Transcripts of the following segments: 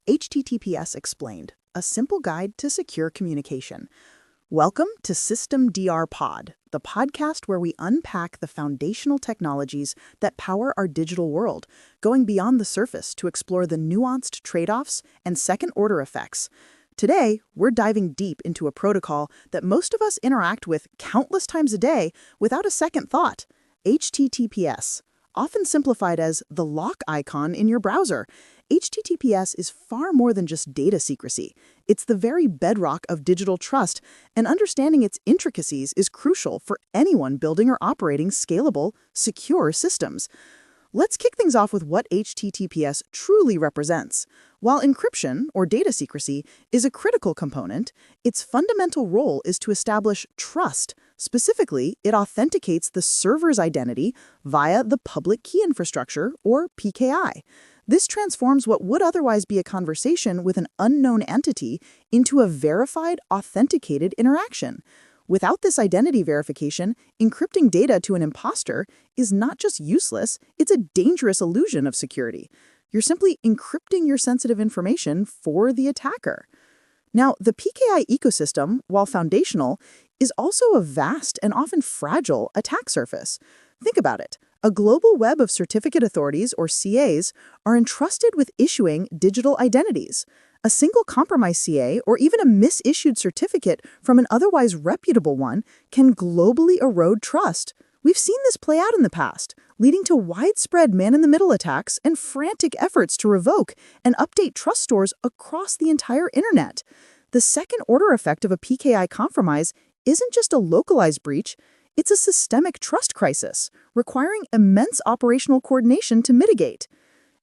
HTTPS Explained, a simple guide to secure communication. Welcome to System DR Pod, the podcast where we unpack the foundational technologies that power our digital world, going beyond the surface to explore the nuanced trade-offs and second-order effects. Today, we're diving deep into a protocol that most of us interact with countless times a day without a second thought: HTTPS. Often simplified as the lock icon in your browser, HTTPS is far more than just data secrecy. It's the very bedrock of digital trust, and understanding its intricacies is crucial for anyone building or operating scalable, secure systems. Let's kick things off with what HTTPS truly represents. While encryption, or data secrecy, is a critical component, its fundamental role is to establish trust. Specifically, it authenticates the server's identity via the public key infrastructure, or PKI. This transforms what would otherwise be a conversation with an unknown entity into a verified, authenticated interaction. Without this identity verification, encrypting data to an imposter is not just useless, it's a dangerous illusion of security. You're simply encrypting your sensitive information for the attacker. Now, the PKI ecosystem, while foundational, is also a vast and often fragile attack surface. Think about it. A global web of certificate authorities, or CAs, are entrusted with issuing digital identities. A single compromised CA, or even a misissued certificate from an otherwise reputable one, can globally erode trust. We've seen this play out in the past, leading to widespread man-in-the-middle attacks and frantic efforts to revoke and update trust stores across the entire internet. The second-order effect of a PKI compromise isn't just a localized breach, it's a systemic trust crisis, requiring immense operational coordination to mitigate.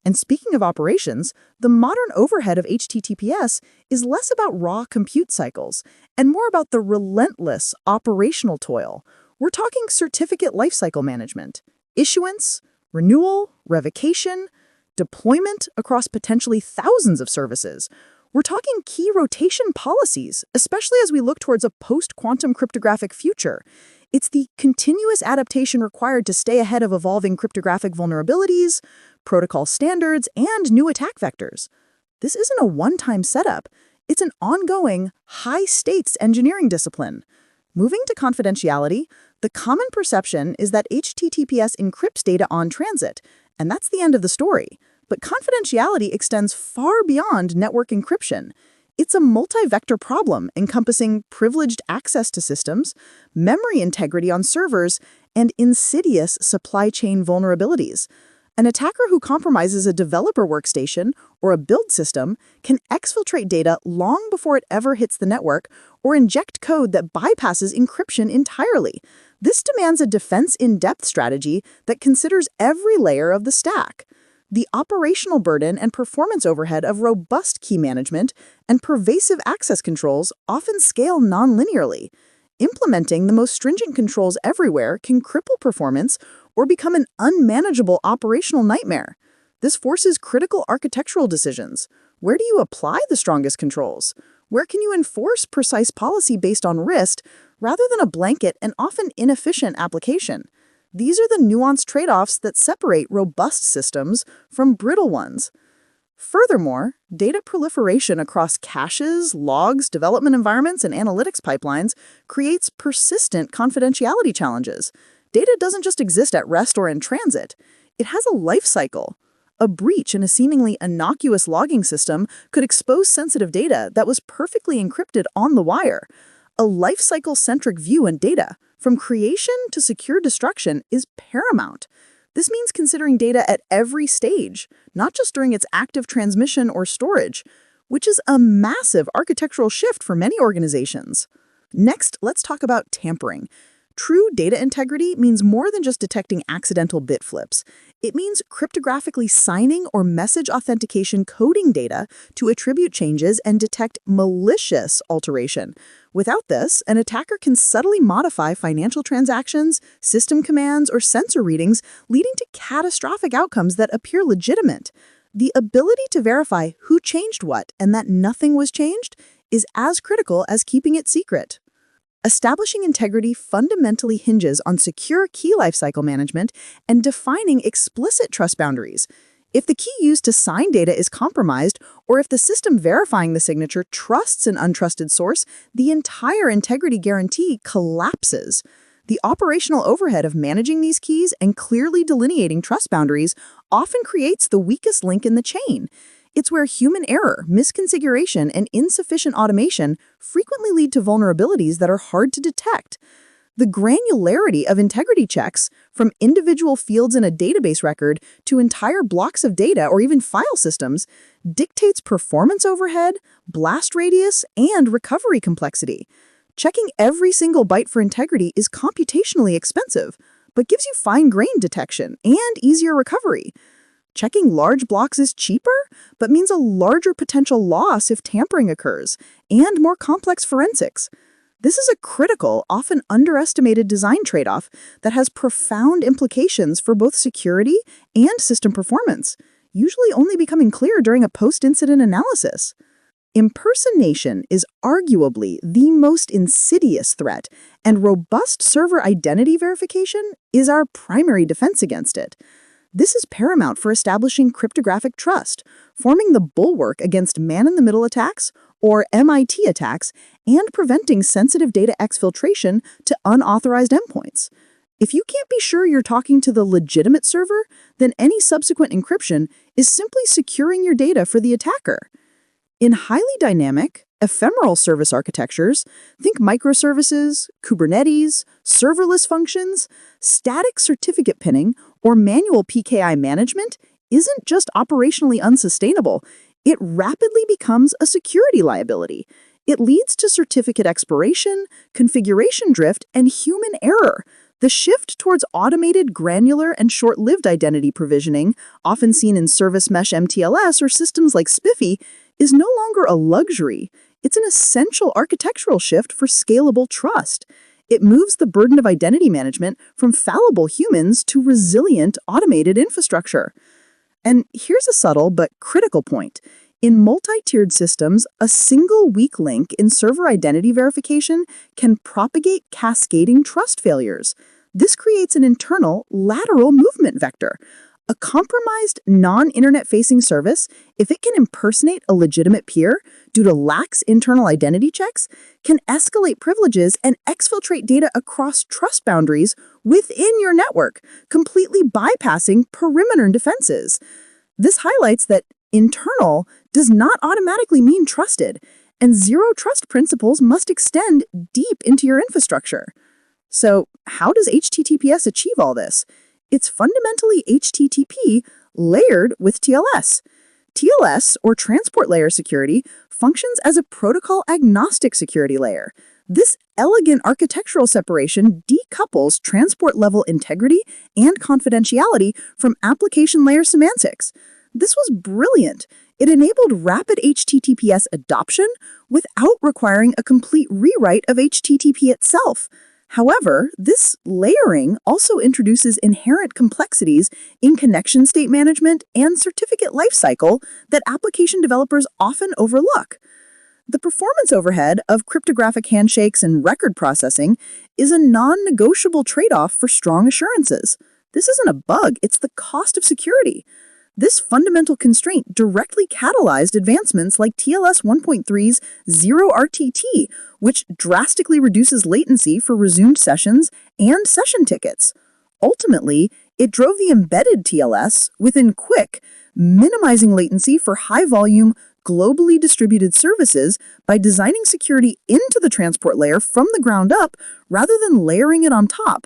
And speaking of operations, the modern overhead of HTTPS is less about raw compute cycles and more about the relentless operational toil. We're talking certificate lifecycle management, issuance, renewal, revocation, deployment across potentially thousands of services. We're talking key rotation policies, especially as we look towards a post-quantum cryptographic future. It's the continuous adaptation required to stay ahead of evolving cryptographic vulnerabilities, protocol standards, and new attack vectors. This isn't a one-time setup. It's an ongoing, high-stakes engineering discipline. Moving to confidentiality, the common perception is that HTTPS encrypts data on transit, and that's the end of the story. But confidentiality extends far beyond network encryption. It's a multi-vector problem encompassing privileged access to systems, memory integrity on servers, and insidious supply chain vulnerabilities. An attacker who compromises a developer workstation or a build system can exfiltrate data long before it ever hits the network or inject code that bypasses encryption entirely. This demands a defense-in-depth strategy that considers every layer of the stack. The operational burden and performance overhead of robust key management and pervasive access controls often scale non-linearly. Implementing the most stringent controls everywhere can cripple performance or become an unmanageable operational nightmare. This forces critical architectural decisions. Where do you apply the strongest controls? Where can you enforce precise policy based on risk rather than a blanket and often inefficient application? These are the nuanced trade-offs that separate robust systems from brittle ones. Furthermore, data proliferation across caches, logs, development environments, and analytics pipelines creates persistent confidentiality challenges. Data doesn't just exist at rest or in transit. It has a life cycle. A breach in a seemingly innocuous logging system could expose sensitive data that was perfectly encrypted on the wire. A life cycle-centric view in data, from creation to secure destruction, is paramount. This means considering data at every stage, not just during its active transmission or storage, which is a massive architectural shift for many organizations. Next, let's talk about tampering. True data integrity means more than just detecting accidental bit flips. It means cryptographically signing or message authentication coding data to attribute changes and detect malicious alteration. Without this, an attacker can subtly modify financial transactions, system commands, or sensor readings, leading to catastrophic outcomes that appear legitimate. The ability to verify who changed what and that nothing was changed is as critical as keeping it secret. Establishing integrity fundamentally hinges on secure key lifecycle management and defining explicit trust boundaries. If the key used to sign data is compromised, or if the system verifying the signature trusts an untrusted source, the entire integrity guarantee collapses. The operational overhead of managing these keys and clearly delineating trust boundaries often creates the weakest link in the chain. It's where human error, misconfiguration, and insufficient automation frequently lead to vulnerabilities that are hard to detect. The granularity of integrity checks, from individual fields in a database record to entire blocks of data or even file systems, dictates performance overhead, blast radius, and recovery complexity. Checking every single byte for integrity is computationally expensive, but gives you fine-grained detection and easier recovery. Checking large blocks is cheaper, but means a larger potential loss if tampering occurs, and more complex forensics. This is a critical, often underestimated design trade-off that has profound implications for both security and system performance, usually only becoming clear during a post-incident analysis. Impersonation is arguably the most insidious threat, and robust server identity verification is our primary defense against it. This is paramount for establishing cryptographic trust, forming the bulwark against man-in-the-middle attacks, or MIT attacks, and preventing sensitive data exfiltration to unauthorized endpoints. If you can't be sure you're talking to the legitimate server, then any subsequent encryption is simply securing your data for the attacker. In highly dynamic, ephemeral service architectures, think microservices, Kubernetes, serverless functions, static certificate pinning, or manual PKI management isn't just operationally unsustainable, it rapidly becomes a security liability. It leads to certificate expiration, configuration drift, and human error. The shift towards automated, granular, and short-lived identity provisioning, often seen in service mesh MTLS or systems like Spiffy, is no longer a luxury. It's an essential architectural shift for scalable trust. It moves the burden of identity management from fallible humans to resilient, automated infrastructure. And here's a subtle but critical point. In multi-tiered systems, a single weak link in server identity verification can propagate cascading trust failures. This creates an internal, lateral movement vector. A compromised, non-internet-facing service, if it can impersonate a legitimate peer due to lax internal identity checks, can escalate privileges and exfiltrate data across trust boundaries within your network, completely bypassing perimeter defenses. This highlights that internal does not automatically mean trusted, and zero trust principles must extend deep into your infrastructure. So, how does HTTPS achieve all this? It's fundamentally HTTP layered with TLS. TLS, or Transport Layer Security, functions as a protocol-agnostic security layer. This elegant architectural separation decouples transport-level integrity and confidentiality from application layer semantics. This was brilliant. It enabled rapid HTTPS adoption without requiring a complete rewrite of HTTP itself. However, this layering also introduces inherent complexities in connection state management and certificate lifecycle that application developers often overlook. The performance overhead of cryptographic handshakes and record processing is a non-negotiable trade-off for strong assurances. This isn't a bug, it's the cost of security. This fundamental constraint directly catalyzed advancements like TLS 1.3's Zero RTT, which drastically reduces latency for resumed sessions and session tickets. Ultimately, it drove the embedded TLS within QUIC, minimizing latency for high-volume, globally distributed services by designing security into the transport layer from the ground up rather than layering it on top.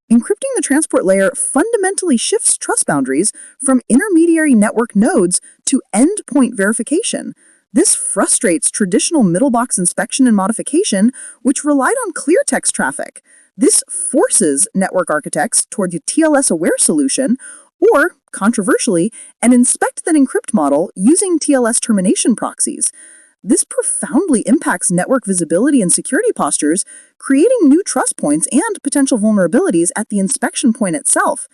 Encrypting the transport layer fundamentally shifts trust boundaries from intermediary network nodes to endpoint verification. This frustrates traditional middle box inspection and modification, which relied on clear text traffic. This forces network architects toward a TLS-aware solution, or, controversially, an inspect then encrypt model using TLS termination proxies. This profoundly impacts network visibility and security postures, creating new trust points and potential vulnerabilities at the inspection point itself.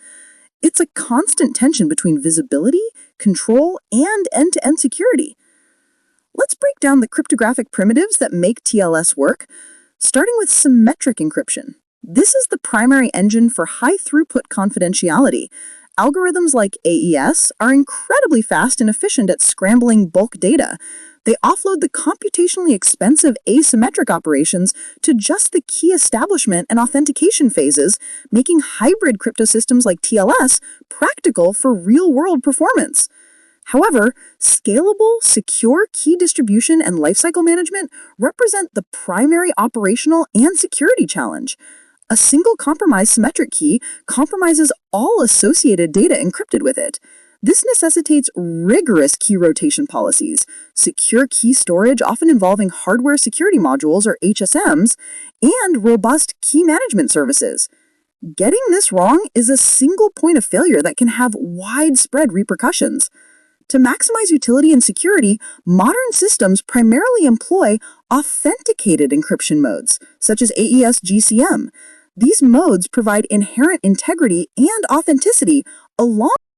It's a constant tension between visibility, control, and end-to-end security. Let's break down the cryptographic primitives that make TLS work, starting with symmetric encryption. This is the primary engine for high-throughput confidentiality. Algorithms like AES are incredibly fast and efficient at scrambling bulk data. They offload the computationally expensive asymmetric operations to just the key establishment and authentication phases, making hybrid crypto systems like TLS practical for real-world performance. However, scalable, secure key distribution and lifecycle management represent the primary operational and security challenge. A single compromised symmetric key compromises all associated data encrypted with it. This necessitates rigorous key rotation policies, secure key storage often involving hardware security modules or HSMs, and robust key management services. Getting this wrong is a single point of failure that can have widespread repercussions. To maximize utility and security, modern systems primarily employ authenticated encryption modes, such as AES GCM. These modes provide inherent integrity and authenticity along